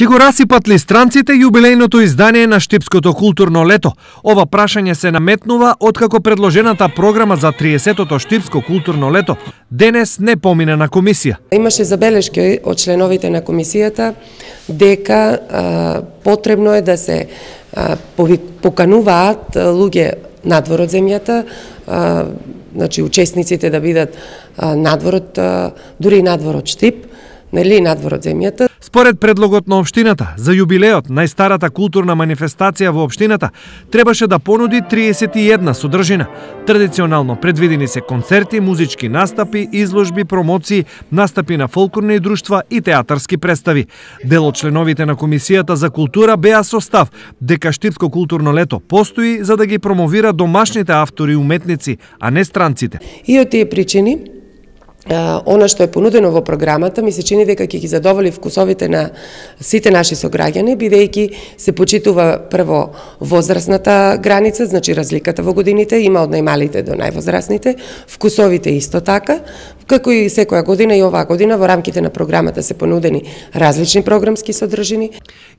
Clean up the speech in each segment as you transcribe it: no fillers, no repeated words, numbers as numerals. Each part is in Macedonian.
Ќе го расипат ли странците јубилејното издание на Штипското културно лето? Ова прашање се наметнува откако предложената програма за 30-тото Штипско културно лето денес не помине на комисија. Имаше забелешки од членовите на комисијата дека потребно е да се покануваат луѓе надвор од земјата, значи учесниците да бидат надвор од, дури и надвор од Штип, нели надвор од земјата. Според предлогот на општината, за јубилеот, најстарата културна манифестација во општината, требаше да понуди 31 содржина. Традиционално предвидени се концерти, музички настапи, изложби, промоции, настапи на фолклорни друштва и театарски представи. Дел од членовите на Комисијата за култура беа со став дека Штипско културно лето постои за да ги промовира домашните автори и уметници, а не странците. И од тие причини, она што е понудено во програмата, ми се чини дека ќе ги задоволи вкусовите на сите наши сограѓани, бидејќи се почитува прво возрастната граница, значи разликата во годините, има од најмалите до највозрастните, вкусовите исто така, како и секоја година и оваа година во рамките на програмата се понудени различни програмски содржини.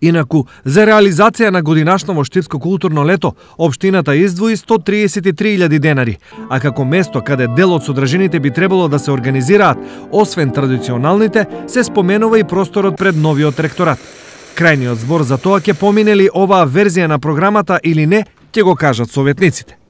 Инаку, за реализација на годинашно Штипско културно лето, општината издвои 133.000 денари, а како место каде дел од содржините би требало да се организираат, освен традиционалните, се споменува и просторот пред новиот ректорат. Крајниот збор за тоа ќе помине ли оваа верзија на програмата или не, ќе го кажат советниците.